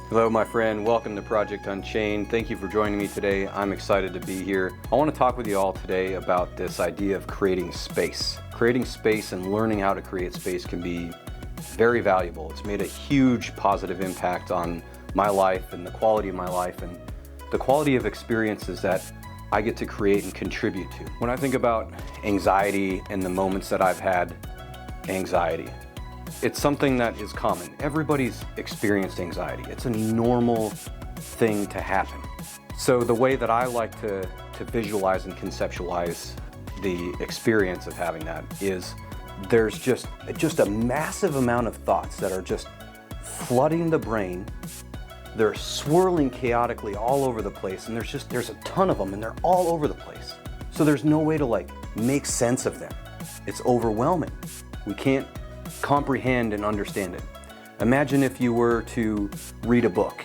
Hello, my friend. Welcome to Project Unchained. Thank you for joining me today. I'm excited to be here. I want to talk with you all today about this idea of creating space. Creating space and learning how to create space can be very valuable. It's made a huge positive impact on my life and the quality of my life and the quality of experiences that I get to create and contribute to. When I think about anxiety and the moments that I've had anxiety, it's something that is common. Everybody's experienced anxiety. It's a normal thing to happen. So the way that I like to visualize and conceptualize the experience of having that is there's just a massive amount of thoughts that are just flooding the brain. They're swirling chaotically all over the place, and there's a ton of them, and they're all over the place. So there's no way to make sense of them. It's overwhelming. We can't comprehend and understand it. Imagine if you were to read a book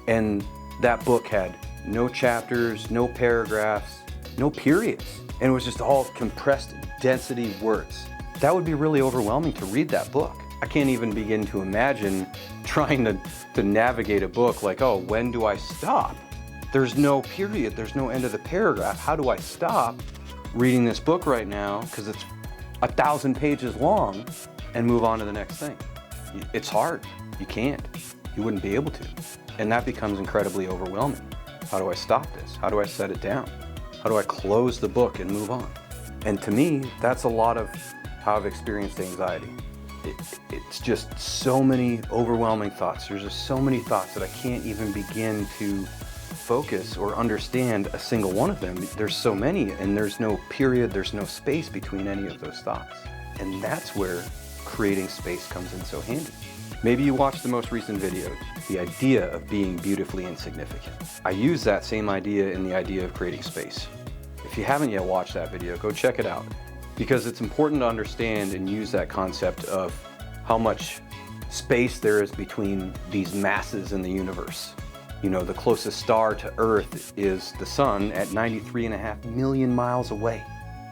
and that book had no chapters, no paragraphs, no periods, and it was just all compressed density words. That would be really overwhelming to read that book. I can't even begin to imagine trying to navigate a book like, oh, when do I stop? There's no period, there's no end of the paragraph. How do I stop reading this book right now because it's 1,000 pages long and move on to the next thing? It's hard. You can't. You wouldn't be able to. And that becomes incredibly overwhelming. How do I stop this? How do I set it down? How do I close the book and move on? And to me, that's a lot of how I've experienced anxiety. It's just so many overwhelming thoughts. There's just so many thoughts that I can't even begin to focus or understand a single one of them. There's so many, and there's no period, there's no space between any of those thoughts. And that's where creating space comes in so handy. Maybe you watched the most recent video, the idea of being beautifully insignificant. I use that same idea in the idea of creating space. If you haven't yet watched that video, go check it out, because it's important to understand and use that concept of how much space there is between these masses in the universe. You know, the closest star to Earth is the sun at 93.5 million miles away.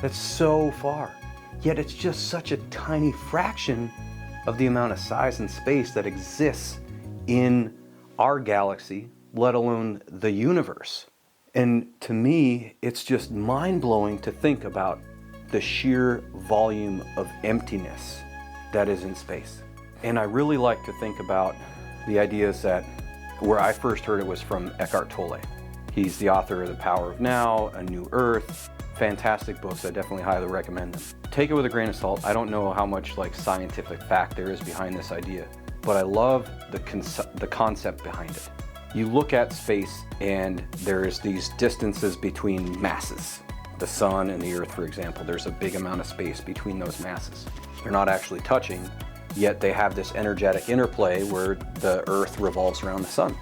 That's so far. Yet it's just such a tiny fraction of the amount of size and space that exists in our galaxy, let alone the universe. And to me, it's just mind-blowing to think about the sheer volume of emptiness that is in space. And I really like to think about the ideas that, where I first heard it was from Eckhart Tolle. He's the author of The Power of Now, A New Earth, fantastic books. I definitely highly recommend them. Take it with a grain of salt. I don't know how much scientific fact there is behind this idea, but I love the concept behind it. You look at space and there's these distances between masses. The sun and the earth, for example, there's a big amount of space between those masses. They're not actually touching, yet they have this energetic interplay where the earth revolves around the sun.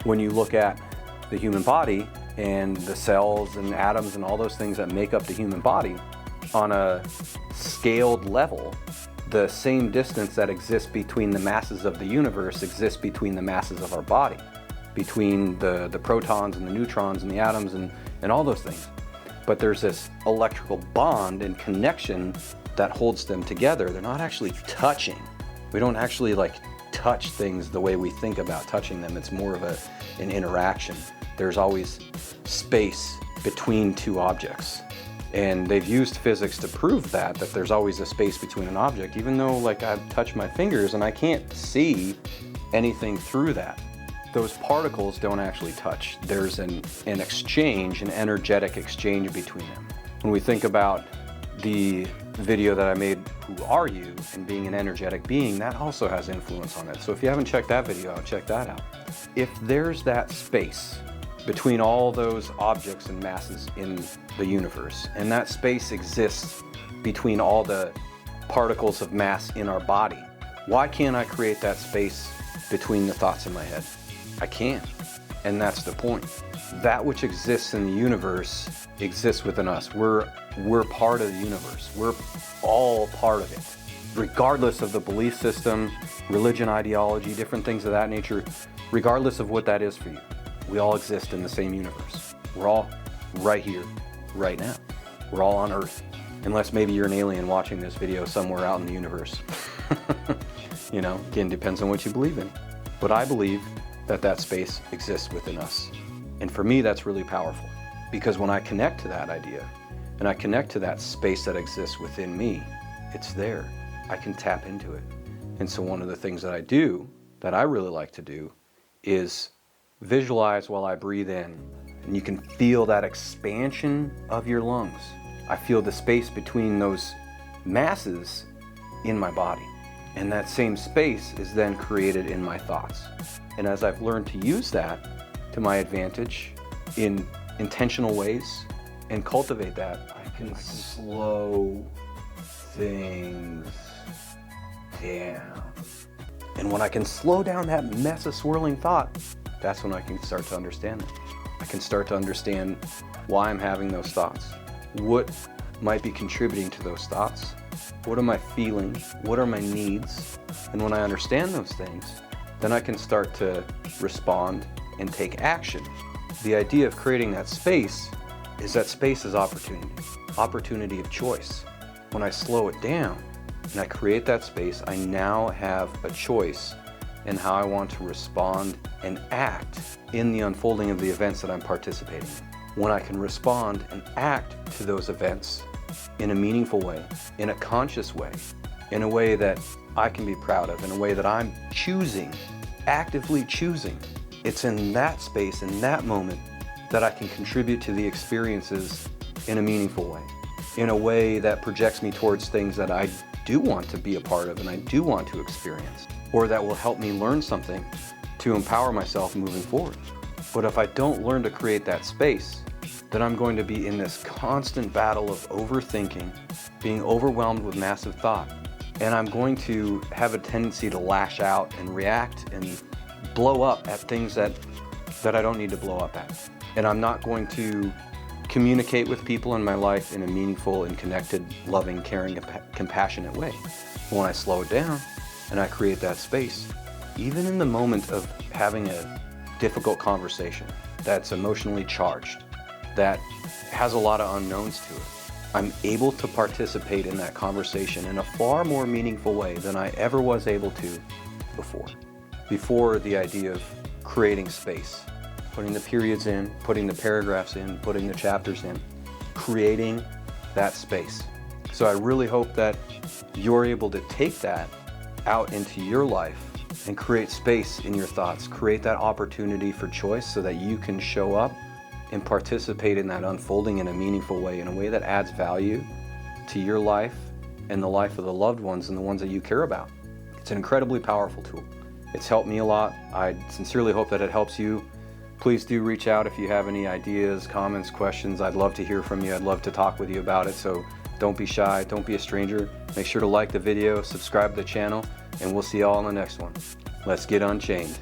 When you look at the human body and the cells and atoms and all those things that make up the human body, on a scaled level, the same distance that exists between the masses of the universe exists between the masses of our body, between the protons and the neutrons and the atoms and all those things. But there's this electrical bond and connection that holds them together. They're not actually touching. We don't actually touch things the way we think about touching them. It's more of an interaction. There's always space between two objects. And they've used physics to prove that there's always a space between an object, even though I've touched my fingers and I can't see anything through that. Those particles don't actually touch. There's an exchange, an energetic exchange between them. When we think about the video that I made, Who Are You, and being an energetic being, that also has influence on it. So if you haven't checked that video out, check that out. If there's that space between all those objects and masses in the universe, and that space exists between all the particles of mass in our body, why can't I create that space between the thoughts in my head? I can. And that's the point. That which exists in the universe exists within us. We're part of the universe. We're all part of it. Regardless of the belief system, religion, ideology, different things of that nature, regardless of what that is for you, we all exist in the same universe. We're all right here, right now. We're all on Earth. Unless maybe you're an alien watching this video somewhere out in the universe. Again, depends on what you believe in. But I believe that that space exists within us. And for me, that's really powerful, because when I connect to that idea and I connect to that space that exists within me, it's there. I can tap into it. And so one of the things that I do, that I really like to do, is visualize while I breathe in. And you can feel that expansion of your lungs. I feel the space between those masses in my body. And that same space is then created in my thoughts. And as I've learned to use that to my advantage in intentional ways and cultivate that, I can slow things down. And when I can slow down that mess of swirling thought, that's when I can start to understand them. I can start to understand why I'm having those thoughts. What might be contributing to those thoughts? What am I feeling? What are my needs? And when I understand those things, then I can start to respond and take action. The idea of creating that space is opportunity of choice. When I slow it down and I create that space, I now have a choice in how I want to respond and act in the unfolding of the events that I'm participating in. When I can respond and act to those events in a meaningful way, in a conscious way, in a way that I can be proud of, in a way that I'm choosing, actively choosing, it's in that space, in that moment, that I can contribute to the experiences in a meaningful way, in a way that projects me towards things that I do want to be a part of and I do want to experience, or that will help me learn something to empower myself moving forward. But if I don't learn to create that space, then I'm going to be in this constant battle of overthinking, being overwhelmed with massive thought. And I'm going to have a tendency to lash out and react and blow up at things that I don't need to blow up at. And I'm not going to communicate with people in my life in a meaningful and connected, loving, caring, compassionate way. When I slow it down and I create that space, even in the moment of having a difficult conversation that's emotionally charged, that has a lot of unknowns to it, I'm able to participate in that conversation in a far more meaningful way than I ever was able to before the idea of creating space, putting the periods in, putting the paragraphs in, putting the chapters in, creating that space. So I really hope that you're able to take that out into your life and create space in your thoughts, create that opportunity for choice so that you can show up and participate in that unfolding in a meaningful way, in a way that adds value to your life and the life of the loved ones and the ones that you care about. It's an incredibly powerful tool. It's helped me a lot. I sincerely hope that it helps you. Please do reach out if you have any ideas, comments, questions. I'd love to hear from you. I'd love to talk with you about it. So don't be shy. Don't be a stranger. Make sure to like the video, subscribe to the channel, and we'll see you all in the next one. Let's get unchained.